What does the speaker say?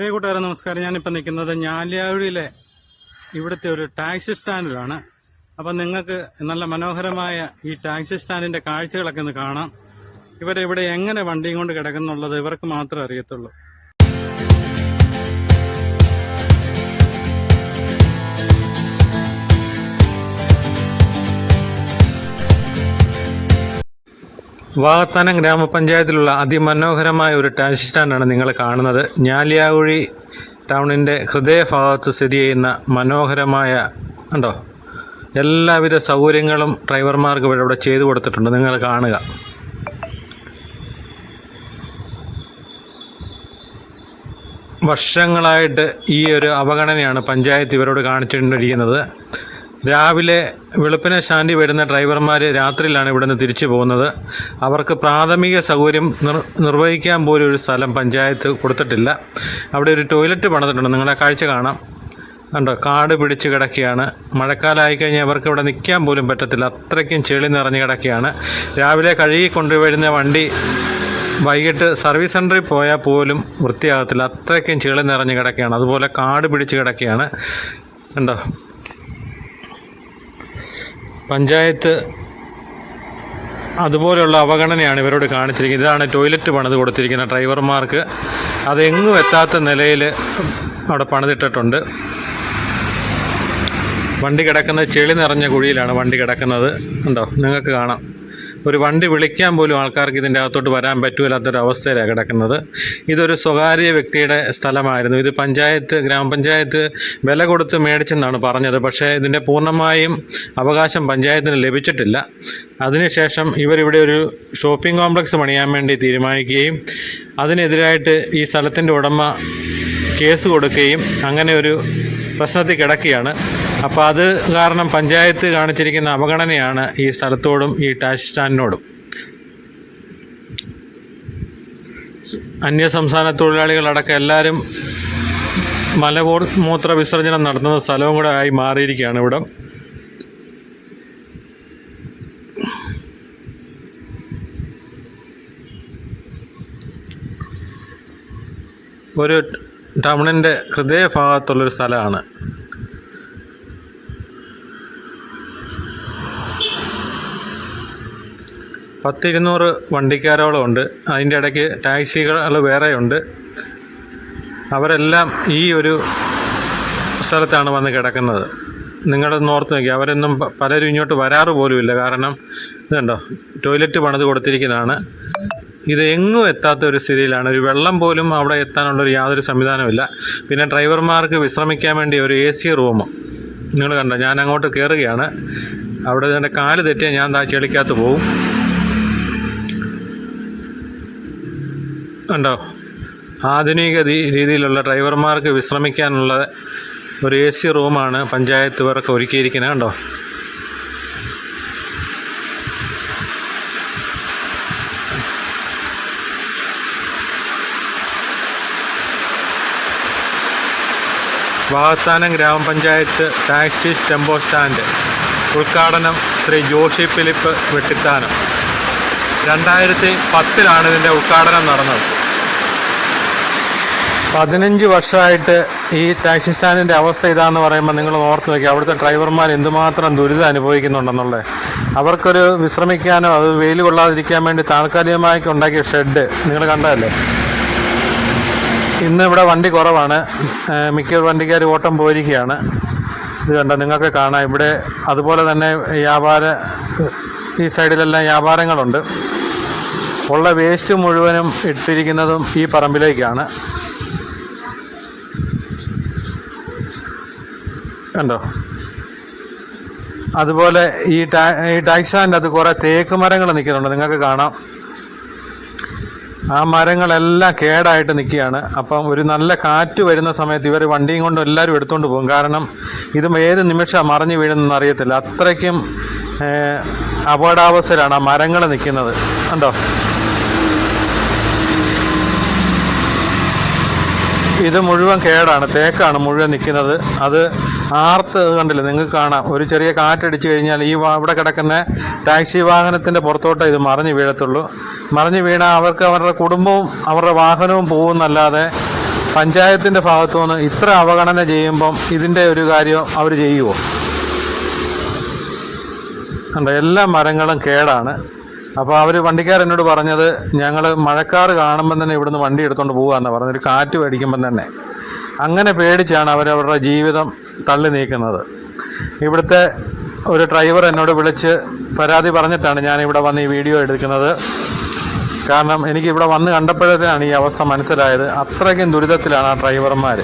പ്രിയ കൂട്ടുകാരെ നമസ്കാരം. ഞാനിപ്പോൾ നിൽക്കുന്നത് ഞാലിയാവഴിയിലെ ഇവിടുത്തെ ഒരു ടാക്സി സ്റ്റാൻഡിലാണ്. അപ്പം നിങ്ങൾക്ക് നല്ല മനോഹരമായ ഈ ടാക്സി സ്റ്റാൻഡിൻ്റെ കാഴ്ചകളൊക്കെ ഒന്ന് കാണാം. ഇവരിവിടെ എങ്ങനെ വണ്ടിയും കൊണ്ട് കിടക്കുന്നുള്ളത് ഇവർക്ക് മാത്രമേ അറിയത്തുള്ളൂ. വാകത്താനം ഗ്രാമപഞ്ചായത്തിലുള്ള അതിമനോഹരമായ ഒരു ടാക്സി സ്റ്റാൻഡാണ് നിങ്ങൾ കാണുന്നത്. ഞാലിയാവഴി ടൗണിൻ്റെ ഹൃദയഭാഗത്ത് സ്ഥിതി ചെയ്യുന്ന മനോഹരമായ ഉണ്ടോ എല്ലാവിധ സൗകര്യങ്ങളും ഡ്രൈവർമാർക്ക് ഇവിടെ ചെയ്തു കൊടുത്തിട്ടുണ്ട്. നിങ്ങൾ കാണുക. വർഷങ്ങളായിട്ട് ഈ ഒരു അവഗണനയാണ് പഞ്ചായത്ത് ഇവരോട് കാണിച്ചുകൊണ്ടിരിക്കുന്നത്. രാവിലെ വെളുപ്പിനെ സ്റ്റാൻഡിൽ വരുന്ന ഡ്രൈവർമാർ രാത്രിയിലാണ് ഇവിടുന്ന് തിരിച്ചു പോകുന്നത്. അവർക്ക് പ്രാഥമിക സൗകര്യം നിർവഹിക്കാൻ പോലും ഒരു സ്ഥലം പഞ്ചായത്ത് കൊടുത്തിട്ടില്ല. അവിടെ ഒരു ടോയ്ലറ്റ് പണിതിട്ടുണ്ട്. നിങ്ങളെ കാഴ്ച കാണാം. കണ്ടോ, കാട് പിടിച്ച് കിടക്കുകയാണ്. മഴക്കാലമായി കഴിഞ്ഞാൽ അവർക്ക് ഇവിടെ നിൽക്കാൻ പോലും പറ്റത്തില്ല. അത്രയ്ക്കും ചെളി നിറഞ്ഞ് കിടക്കുകയാണ്. രാവിലെ കഴുകി കൊണ്ടുവരുന്ന വണ്ടി വൈകിട്ട് സർവീസ് സെൻ്ററിൽ പോയാൽ പോലും വൃത്തിയാകത്തില്ല. അത്രയ്ക്കും ചെളി നിറഞ്ഞ് കിടക്കുകയാണ്. അതുപോലെ കാട് പിടിച്ച് കിടക്കുകയാണ്. കണ്ടോ, പഞ്ചായത്ത് അതുപോലെയുള്ള അവഗണനയാണ് ഇവരോട് കാണിച്ചിരിക്കുന്നത്. ഇതാണ് ടോയ്ലറ്റ് പണിത് കൊടുത്തിരിക്കുന്ന ഡ്രൈവർമാർക്ക്. അതെങ്ങും എത്താത്ത നിലയിൽ അവിടെ പണിതിട്ടിട്ടുണ്ട്. വണ്ടി കിടക്കുന്നത് ചെളി നിറഞ്ഞ കുഴിയിലാണ് വണ്ടി കിടക്കുന്നത്. ഉണ്ടോ, നിങ്ങൾക്ക് കാണാം. ഒരു വണ്ടി വിളിക്കാൻ പോലും ആൾക്കാർക്ക് ഇതിൻ്റെ അകത്തോട്ട് വരാൻ പറ്റുമില്ലാത്തൊരവസ്ഥയിലാണ് കിടക്കുന്നത്. ഇതൊരു സ്വകാര്യ വ്യക്തിയുടെ സ്ഥലമായിരുന്നു. ഇത് ഗ്രാമപഞ്ചായത്ത് വില കൊടുത്ത് മേടിച്ചെന്നാണ് പറഞ്ഞത്. പക്ഷേ ഇതിൻ്റെ പൂർണ്ണമായും അവകാശം പഞ്ചായത്തിന് ലഭിച്ചിട്ടില്ല. അതിനുശേഷം ഇവരിവിടെ ഒരു ഷോപ്പിംഗ് കോംപ്ലക്സ് പണിയാൻ വേണ്ടി തീരുമാനിക്കുകയും അതിനെതിരായിട്ട് ഈ സ്ഥലത്തിൻ്റെ ഉടമ കേസ് കൊടുക്കുകയും അങ്ങനെ ഒരു പ്രശ്നത്തിൽ കിടക്കുകയാണ്. അപ്പോൾ അത് കാരണം പഞ്ചായത്ത് കാണിച്ചിരിക്കുന്ന അവഗണനയാണ് ഈ സ്ഥലത്തോടും ഈ ടാക്സി സ്റ്റാൻഡിനോടും. അന്യസംസ്ഥാന തൊഴിലാളികളടക്കം എല്ലാവരും മലമൂത്ര വിസർജനം നടത്തുന്ന സ്ഥലവും കൂടെ ആയി മാറിയിരിക്കുകയാണ് ഇവിടെ. ഒരു ടൗണിൻ്റെ ഹൃദയഭാഗത്തുള്ളൊരു സ്ഥലമാണ്. പത്ത് 200 വണ്ടിക്കാരോളം ഉണ്ട്. അതിൻ്റെ ഇടയ്ക്ക് ടാക്സികൾ വേറെയുണ്ട്. അവരെല്ലാം ഈ ഒരു സ്ഥലത്താണ് വന്ന് കിടക്കുന്നത്. നിങ്ങളൊന്ന് ഓർത്ത് നോക്കി. അവരൊന്നും പലരും ഇങ്ങോട്ട് വരാറ് പോലുമില്ല. കാരണം ഇതുണ്ടോ, ടോയ്ലറ്റ് പണിത് കൊടുത്തിരിക്കുന്നതാണ്. ഇത് എങ്ങും എത്താത്ത ഒരു സ്ഥിതിയിലാണ്. ഒരു വെള്ളം പോലും അവിടെ എത്താനുള്ളൊരു യാതൊരു സംവിധാനമില്ല. പിന്നെ ഡ്രൈവർമാർക്ക് വിശ്രമിക്കാൻ വേണ്ടി ഒരു AC റൂം നിങ്ങൾ കണ്ടോ. ഞാൻ അങ്ങോട്ട് കയറുകയാണ്. അവിടെ എൻ്റെ കാല് തെറ്റിയാൽ ഞാൻ ചെളിക്കകത്ത് പോവും. കണ്ടോ, ആധുനിക രീതിയിലുള്ള ഡ്രൈവർമാർക്ക് വിശ്രമിക്കാനുള്ള ഒരു AC റൂമാണ് പഞ്ചായത്ത് ഇവർക്ക് ഒരുക്കിയിരിക്കുന്നത്. കണ്ടോ, വാകത്താനം ഗ്രാമപഞ്ചായത്ത് ടാക്സി ടെമ്പോ സ്റ്റാൻഡ് ഉദ്ഘാടനം ശ്രീ ജോഷി ഫിലിപ്പ് വെട്ടിത്താനം. 2010 ഇതിൻ്റെ ഉദ്ഘാടനം നടന്നത്. 15 വർഷമായിട്ട് ഈ ടാക്സി സ്റ്റാൻഡിൻ്റെ അവസ്ഥ ഇതാണെന്ന് പറയുമ്പോൾ നിങ്ങൾ ഓർത്ത് നോക്കി. അവിടുത്തെ ഡ്രൈവർമാർ എന്തുമാത്രം ദുരിതം അനുഭവിക്കുന്നുണ്ടെന്നുള്ളത്. അവർക്കൊരു വിശ്രമിക്കാനോ അത് വെയിൽ കൊള്ളാതിരിക്കാൻ വേണ്ടി താൽക്കാലികമായി ഉണ്ടാക്കിയ ഷെഡ് നിങ്ങൾ കണ്ടതല്ലേ. ഇന്ന് ഇവിടെ വണ്ടി കുറവാണ്. മിക്ക വണ്ടിക്കാർ ഓട്ടം പോയിരിക്കുകയാണ്. ഇത് കണ്ടോ, നിങ്ങൾക്ക് കാണാം. ഇവിടെ അതുപോലെ തന്നെ ഈ സൈഡിലെല്ലാം വ്യാപാരങ്ങളുണ്ട്. ഉള്ള വേസ്റ്റ് മുഴുവനും ഇട്ടിരിക്കുന്നതും ഈ പറമ്പിലേക്കാണ്. കണ്ടോ, അതുപോലെ ഈ ടാക്സി സ്റ്റാൻഡ് അത് കുറേ തേക്ക് മരങ്ങൾ നിൽക്കുന്നുണ്ട്. നിങ്ങൾക്ക് കാണാം. ആ മരങ്ങളെല്ലാം കേടായിട്ട് നിൽക്കുകയാണ്. അപ്പം ഒരു നല്ല കാറ്റ് വരുന്ന സമയത്ത് ഇവർ വണ്ടിയും കൊണ്ട് എല്ലാവരും എടുത്തുകൊണ്ട് പോകും. കാരണം ഇത് ഏത് നിമിഷം മറിഞ്ഞു വീഴുന്നെന്ന് അറിയത്തില്ല. അത്രയ്ക്കും അപകടാവസ്ഥയിലാണ് ആ മരങ്ങൾ നിൽക്കുന്നത്. കണ്ടോ, ഇത് മുഴുവൻ കേടാണ്. തേക്കാണ് മുഴുവൻ നിൽക്കുന്നത്. അത് ആർത്ത് കണ്ടില്ല, നിങ്ങൾക്ക് കാണാം. ഒരു ചെറിയ കാറ്റടിച്ച് കഴിഞ്ഞാൽ ഇവിടെ കിടക്കുന്ന ടാക്സി വാഹനത്തിൻ്റെ പുറത്തോട്ട് ഇത് മറിഞ്ഞ് വീഴത്തുള്ളൂ. മറിഞ്ഞ് വീണാൽ അവർക്ക് അവരുടെ കുടുംബവും അവരുടെ വാഹനവും പോകുമെന്നല്ലാതെ പഞ്ചായത്തിൻ്റെ ഭാഗത്തു നിന്ന് ഇത്ര അവഗണന ചെയ്യുമ്പം ഇതിൻ്റെ ഒരു കാര്യം അവർ ചെയ്യുമോ? ഉണ്ട്, എല്ലാ മരങ്ങളും കേടാണ്. അപ്പോൾ അവർ വണ്ടിക്കാരെന്നോട് പറഞ്ഞത്, ഞങ്ങൾ മഴക്കാറ് കാണുമ്പം തന്നെ ഇവിടുന്ന് വണ്ടി എടുത്തുകൊണ്ട് പോകാമെന്നാണ് പറഞ്ഞത്. ഒരു കാറ്റ് മേടിക്കുമ്പം തന്നെ അങ്ങനെ പേടിച്ചാണ് അവരവരുടെ ജീവിതം തള്ളി നീക്കുന്നത്. ഇവിടുത്തെ ഒരു ഡ്രൈവർ എന്നോട് വിളിച്ച് പരാതി പറഞ്ഞിട്ടാണ് ഞാനിവിടെ വന്ന് ഈ വീഡിയോ എടുക്കുന്നത്. കാരണം എനിക്കിവിടെ വന്ന് കണ്ടപ്പോഴത്തേനാണ് ഈ അവസ്ഥ മനസ്സിലായത്. അത്രയ്ക്കും ദുരിതത്തിലാണ് ആ ഡ്രൈവർമാർ.